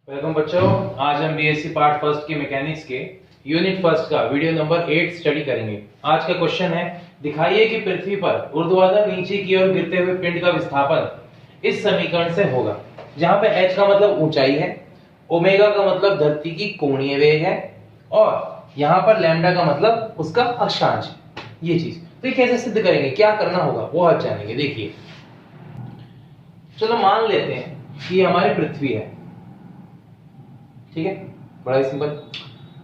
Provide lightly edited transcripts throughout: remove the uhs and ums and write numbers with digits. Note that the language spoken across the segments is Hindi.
वेलकम बच्चों, आज हम बीएससी पार्ट फर्स्ट के मैकेनिक्स के यूनिट फर्स्ट का वीडियो नंबर 8 स्टडी करेंगे। आज का क्वेश्चन है, दिखाइए कि पृथ्वी पर ऊर्ध्वाधर नीचे की ओर गिरते हुए पिंड का विस्थापन इस समीकरण से होगा, जहां पे h का मतलब ऊंचाई है, ओमेगा का मतलब धरती की कोणीय वेग है और यहाँ पर लैम्डा का मतलब उसका अक्षांश। ये चीज तो ये कैसे सिद्ध करेंगे, क्या करना होगा वो आज जानेंगे। देखिए, चलो मान लेते हैं कि हमारी पृथ्वी है, ठीक है, बड़ा ही सिंपल,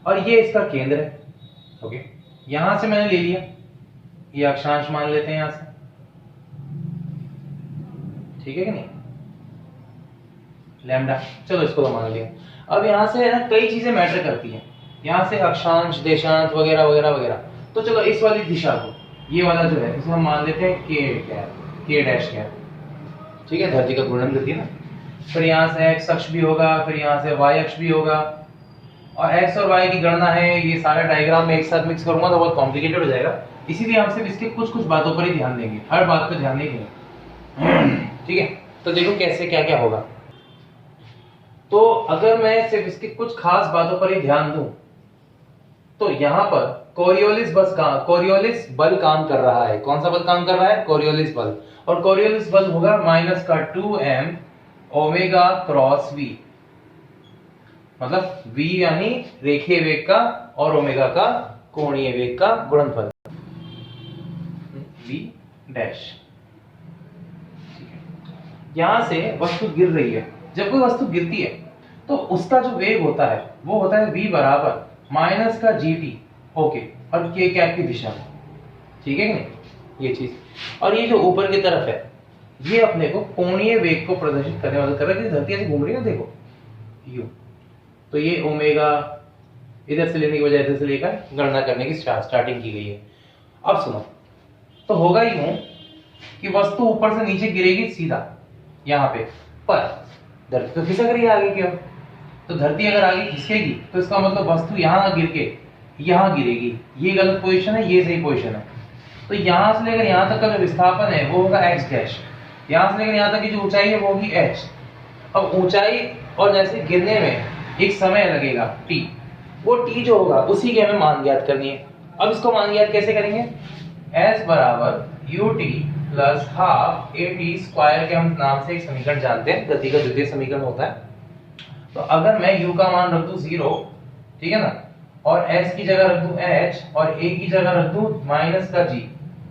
और ये इसका केंद्र है। ओके, यहां से मैंने ले लिया, ये अक्षांश मान लेते हैं यहां से, ठीक है कि नहीं, लैम्डा। चलो इसको तो मान लिया। अब यहां से है ना, कई चीजें मैटर करती हैं, यहां से अक्षांश, देशांश वगैरह वगैरह वगैरह। तो चलो इस वाली दिशा को, ये वाला जो है, इसे हम मान लेते हैं के डैश कैप, ठीक है, धरती का घूर्णन गति ना। फिर यहाँ से x अक्ष भी होगा, फिर यहाँ से y अक्ष भी होगा, और x और y की गणना है, ये सारा डायग्राम में एक साथ मिक्स करूंगा तो बहुत कॉम्प्लिकेटेड हो जाएगा, इसीलिए हम सिर्फ इसके कुछ कुछ बातों पर ही ध्यान देंगे, हर बात पर ध्यान नहीं देंगे। ठीक है, तो देखो कैसे क्या क्या होगा। तो अगर मैं सिर्फ इसके कुछ खास बातों पर ही ध्यान दूं, तो यहाँ पर कोरियोलिस बल काम कर रहा है। कौन सा बल काम कर रहा है? कोरियोलिस बल। और कोरियोलिस बल होगा माइनस का 2m ओमेगा क्रॉस v, मतलब v यानी रेखीय वेग का और ओमेगा का कोणीय वेग का गुणनफल, v डैश। यहां से वस्तु गिर रही है, जब कोई वस्तु गिरती है तो उसका जो वेग होता है वो होता है v बराबर माइनस का gt, ओके, और के कैप की दिशा में, ठीक है कि नहीं, ये चीज। और ये जो ऊपर की तरफ है, ये अपने को कोणीय वेग को प्रदर्शित करने वाला कर रहा है, कि धरती ऐसे घूम रही है ना, देखो यू, तो ये ओमेगा इधर से लेने की बजाय इधर से लेकर गणना करने की स्टार्टिंग की गई है। अब सुनो, तो होगा यूं कि वस्तु ऊपर से नीचे गिरेगी सीधा यहाँ पे, पर धरती तो खिसक रही है आगे की ओर, तो धरती अगर आगे खिसकेगी तो इसका मतलब वस्तु यहाँ गिर के यहाँ गिरेगी। ये गलत पोजीशन है, ये सही पोजीशन है। तो यहाँ से लेकर यहाँ तक का जो विस्थापन है वो होगा x डैश, यहाँ से लेकर यहाँ तक की जो ऊंचाई है वो होगी h। अब ऊंचाई और जैसे गिरने में एक समय लगेगा t, वो t जो होगा उसी की हमें मान ज्ञात करनी है। अब इसको मान ज्ञात कैसे करेंगे? s बराबर ut plus half at square के हम नाम से एक समीकरण जानते हैं, गति का द्वितीय समीकरण होता है। तो अगर मैं u का मान रख दूं 0, ठीक है ना, और s की जगह रख दूं h और a की जगह रख दूं माइनस का g,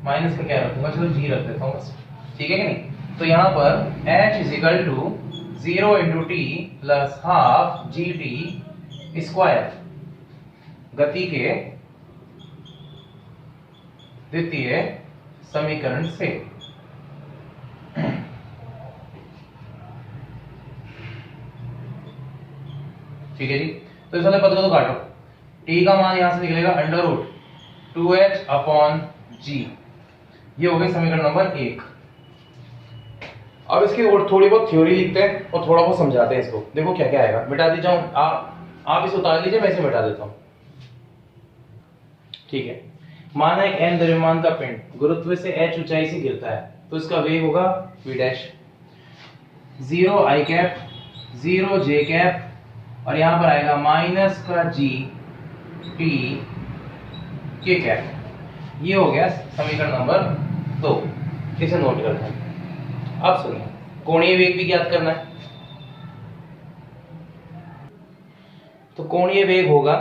माइनस का क्या रखूंगा, चलो g रख देता हूं बस, ठीक है कि नहीं। तो यहाँ पर h is equal to 0 into t plus half g t square, गति के द्वितीय समीकरण से। ठीक है जी, तो इस वाले पद को तो काटो, t का मान यहां से निकलेगा under root 2h upon g, ये हो गई समीकरण नंबर 1। अब इसकी और थोड़ी बहुत थ्योरी लिखते हैं और थोड़ा बहुत समझाते हैं इसको। देखो क्या क्या आएगा, मिटा दी जाऊं, आप इसे उतार लीजिए, मैं इसे मिटा देता हूं, ठीक है। माना एक n द्रव्यमान का पिंड गुरुत्व से h ऊंचाई से गिरता है, तो इसका वेग होगा v dash, 0 i cap, 0 j cap, और यहां पर आएगा माइनस का g t k कैप। ये हो गया समीकरण नंबर 2, इसे नोट करते हैं। अब सुनिए, कोणीय वेग भी ज्ञात करना है, तो कोणीय वेग होगा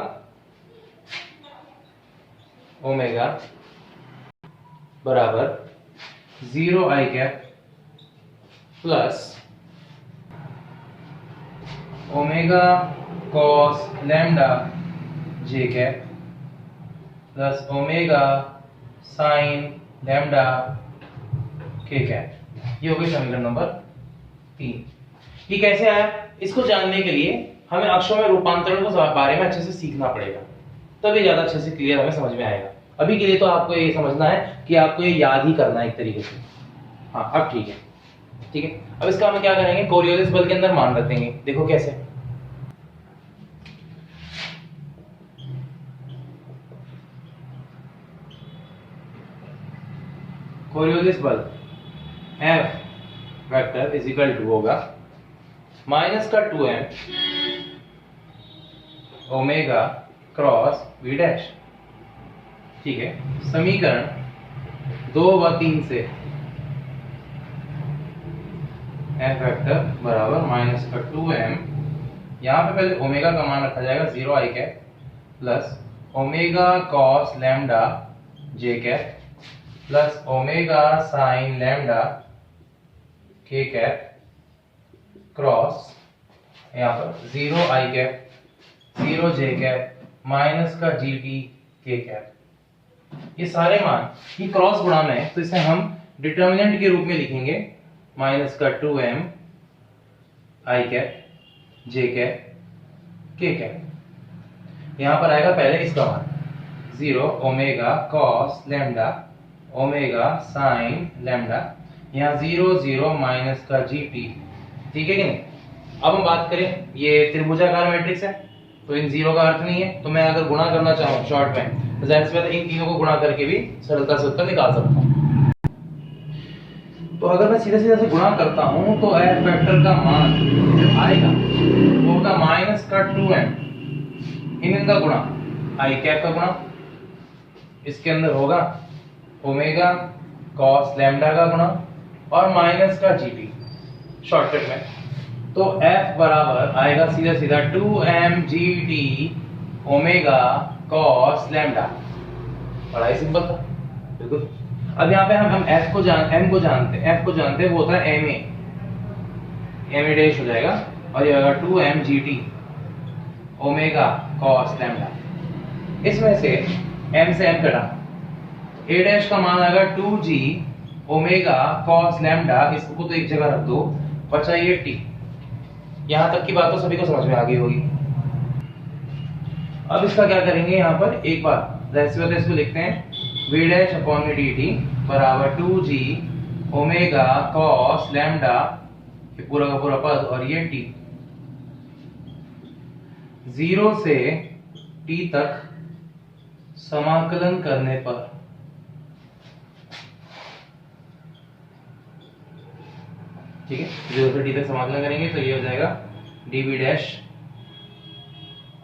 ओमेगा बराबर 0 i cap plus omega cos lambda j cap plus omega sine lambda k cap. ये हो गई समीकरण नंबर 3। ये कैसे आया, इसको जानने के लिए हमें अक्षों में रूपांतरण के बारे में अच्छे से सीखना पड़ेगा, तभी ज्यादा अच्छे से क्लियर हमें समझ में आएगा। अभी के लिए तो आपको ये समझना है कि आपको ये याद ही करना है एक तरीके से। हाँ, अब ठीक है, ठीक है। अब इसका हम क्या करेंगे, कोरियोलिस बल के अंदर मान रख देंगे। देखो कैसे, कोरियोलिस बल F vector is equal to होगा माइनस का 2m omega cross we dash. ठीक है, समीकरण 2 व 3 से एफ वेक्टर बराबर माइनस का 2m, यहाँ पे पहले ओमेगा का मान रखा जाएगा 0 i cap plus omega cos lambda j cap plus omega sine lambda k cap cross यहाँ पर 0 i cap 0 j cap minus का जी टी के कैप। ये सारे मान ये क्रॉस गुणा में है, तो इसे हम डिटर्मिनेंट के रूप में लिखेंगे माइनस का 2m आई कैप जे कैप के कैप। यहाँ पर आएगा पहले इसका मान 0 omega cos lambda omega sine lambda, यहाँ 0 0 माइनस का जी टी। ठीक है कि नहीं। अब हम बात करें, ये त्रिभुजाकार मैट्रिक्स है तो इन जीरो का अर्थ नहीं है, तो मैं अगर गुणा करना चाहूँ शॉर्ट में तो जाहिर सी बात है इन तीनों को गुणा करके भी सरलता से उत्तर निकाल सकता हूँ। तो अगर मैं सीधे सीधे से गुणा करता हूँ तो एफ वेक्टर का मान जो आएगा वो होगा माइनस का 2m इनका गुणा आई कैप का गुणा, इसके अंदर होगा ओमेगा कॉस लैम्डा का गुणा और माइनस का जीटी शॉर्टकट में। तो F बराबर आएगा सीधा सीधा 2m GT omega cos lambda. बड़ा ही सिंपल था, बिल्कुल। अब यहाँ पे हम F को M को जानते हैं, F को जानते हैं वो होता है MA डैश हो जाएगा और ये होगा 2m GT omega cos lambda. इसमें से M से M कटा, A डैश का मान आएगा 2g ओमेगा कॉस लैम्डा, इसको तो एक जगह रख दो, बचा ये t। यहां तक की बात तो सभी को समझ में आ गई होगी। अब इसका क्या करेंगे, यहाँ पर एक बार रेसिप्रोकल इसको लिखते हैं v डैश अपॉन में dt बराबर 2g ओमेगा कॉस लैम्डा, ये पूरा का पूरा पद और ये t 0 से t तक समाकलन करने पर ठीक है 0 से t तक समाकलन करेंगे तो ये हो जाएगा dv डैश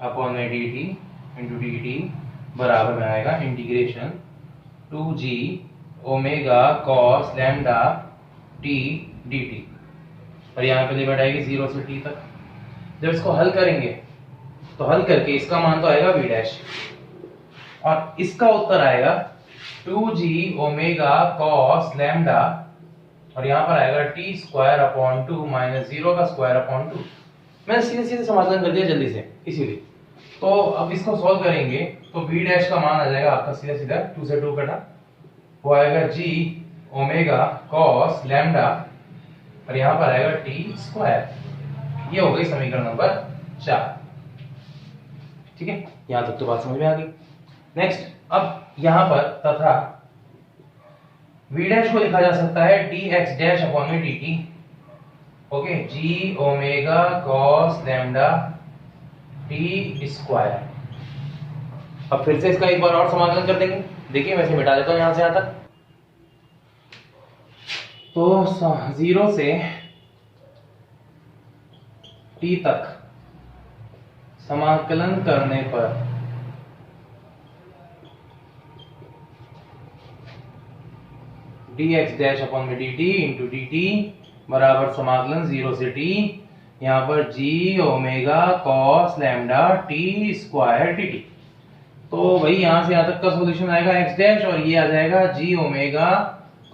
अपॉन में dt इंटू dt बराबर में आएगा integration 2g omega cos lambda t dt और यहाँ पे लिमिट आएगी 0 से t तक। जब इसको हल करेंगे तो हल करके इसका मान तो आएगा v डैश और इसका उत्तर आएगा 2g ओमेगा कॉस लैम्डा और यहाँ पर आएगा t स्क्वायर अपॉन 2 माइनस 0 का स्क्वायर अपॉन 2। मैंने सीधे सीधे समाकलन कर दिया जल्दी से इसीलिए। तो अब इसको सॉल्व करेंगे तो v डैश का मान आ जाएगा आपका सीधा सीधा 2 से 2 कटा, वो आएगा g ओमेगा कॉस लैम्डा और यहाँ पर आएगा t स्क्वायर। ये हो गई समीकरण नंबर 4। ठीक है, यहाँ तक तो बात समझ में आ गई। नेक्स्ट, अब यहाँ पर तथा v डैश को लिखा जा सकता है dx डैश अपॉन में dt। Okay, g omega cos lambda t square. अब फिर से इसका एक बार और समाकलन कर देंगे। देखिए वैसे मिटा देता हूं यहां से यहां तक। तो 0 से t तक समाकलन करने पर dx डैश अपॉन में dt इंटू dt बराबर समाकलन 0 से t, यहाँ पर g omega cos lambda t square dt। तो भाई यहाँ से यहाँ तक का सॉल्यूशन आएगा x डैश और ये आ जाएगा g ओमेगा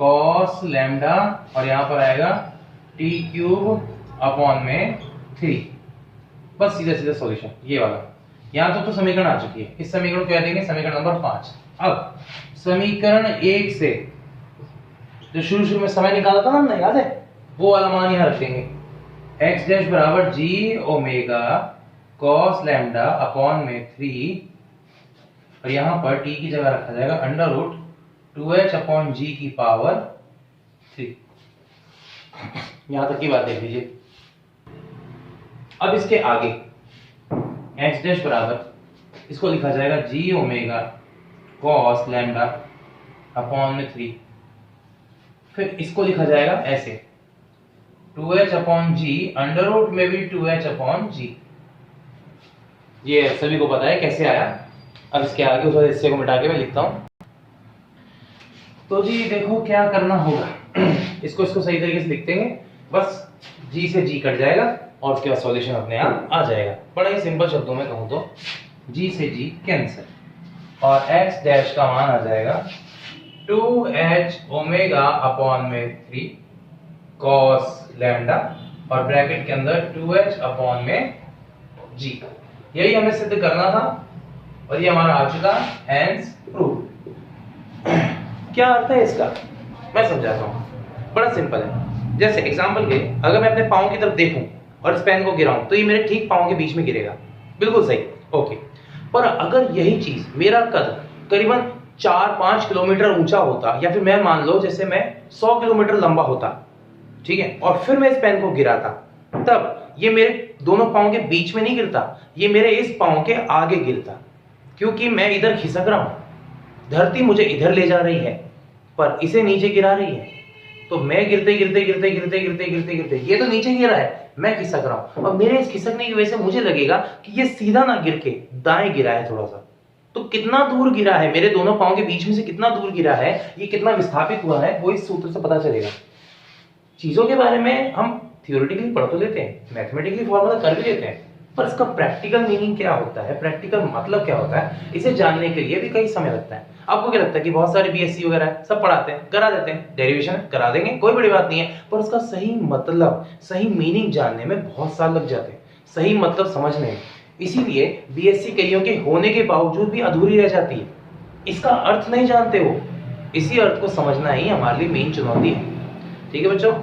cos लैम्डा और यहाँ पर आएगा t क्यूब अपॉन में 3। बस सीधा सीधा सॉल्यूशन ये वाला। यहाँ तो समीकरण आ चुकी है। इस समीकरण को क्या देंगे, समीकरण नंबर 5। अब समीकरण 1 से जो शुरू में समय निकाला था ना, याद है, वो वाला मान यहाँ रख देंगे। x डैश बराबर g omega cos lambda upon में 3 और यहाँ पर t की जगह रखा जाएगा under root 2h upon g की पावर 3। यहाँ तक की बात देख लीजिए। अब इसके आगे x डैश बराबर इसको लिखा जाएगा g omega cos lambda upon में 3। फिर इसको लिखा जाएगा ऐसे 2h upon g under root में भी 2h अपॉन g। ये सभी को पता है कैसे आया। अब इसके आगे उस हिस्से को मिटा के मैं लिखता हूँ। तो जी देखो क्या करना होगा, इसको सही तरीके से लिख देंगे, बस जी से जी कट जाएगा और उसके बाद सॉल्यूशन अपने आप आ जाएगा। बड़ा ही सिंपल शब्दों में कहूँ तो जी से जी कैंसिल और x डैश का मान आ जाएगा 2h ओमेगा अपॉन में 3 cos लैम्डा और ब्रैकेट के अंदर 2h अपॉन में g। यही हमें सिद्ध करना था और ये हमारा आ चुका, हेंस प्रूव। क्या अर्थ है इसका, मैं समझाता हूँ। बड़ा सिंपल है। जैसे एग्जांपल के अगर मैं अपने पाँव की तरफ देखूं और इस पेन को गिराऊं तो ये मेरे ठीक पाँव के बीच में गिरेगा, बिल्कुल सही, ओके। पर अगर यही चीज मेरा कद करीबन 4-5 किलोमीटर ऊंचा होता, या फिर मैं मान लो जैसे मैं 100 किलोमीटर लंबा होता, ठीक है, और फिर मैं इस पेन को गिराता, तब ये मेरे दोनों पाँव के बीच में नहीं गिरता, ये मेरे इस पाँव के आगे गिरता, क्योंकि मैं इधर खिसक रहा हूं। धरती मुझे इधर ले जा रही है पर इसे नीचे गिरा रही है, तो मैं गिरते गिरते गिरते गिरते गिरते गिरते गिरते ये तो नीचे गिरा है, मैं खिसक रहा हूं। अब मेरे इस खिसकने की वजह से मुझे लगेगा कि ये सीधा ना गिर के दाएं गिरा है थोड़ा सा। तो कितना दूर गिरा है, मेरे दोनों पाँव के बीच में से कितना दूर गिरा है, ये कितना विस्थापित हुआ है, वो इस सूत्र से पता चलेगा। चीजों के बारे में हम थियोरेटिकली पढ़ तो लेते हैं, मैथमेटिकली फॉर्मूला कर भी लेते हैं, पर इसका प्रैक्टिकल मीनिंग क्या होता है, प्रैक्टिकल मतलब क्या होता है, इसे जानने के लिए भी कई समय लगता है। आपको क्या लगता है कि बहुत सारे बीएससी वगैरह है, सब पढ़ाते हैं, करा देते हैं, डेरिवेशन करा देंगे, कोई बड़ी बात नहीं है, पर उसका सही मतलब, सही मीनिंग जानने में बहुत साल लग जाते हैं, सही मतलब समझने में। इसीलिए बीएससी कईयों के होने के बावजूद भी अधूरी रह जाती है, इसका अर्थ नहीं जानते वो। इसी अर्थ को समझना ही हमारे लिए मेन चुनौती है। ठीक है बच्चों,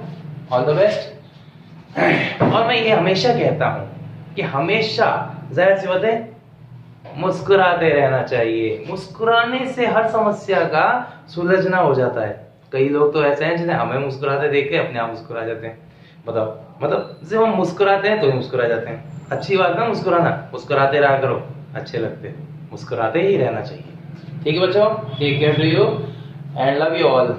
ऑल द बेस्ट। और मैं ये हमेशा कहता हूं कि हमेशा जाहिर सी बात है मुस्कुराते रहना चाहिए। मुस्कुराने से हर समस्या का सुलझना हो जाता है। कई लोग तो ऐसे हैं जिन्हें हमें मुस्कुराते देख के अपने आप मुस्कुरा जाते हैं। मतलब जब हम मुस्कुराते हैं तो ही मुस्कुरा जाते हैं। अच्छी बात ना मुस्कुराना, मुस्कुराते रहा करो, अच्छे लगते, मुस्कुराते ही रहना चाहिए। ठीक है बच्चों, take care to you and love you all.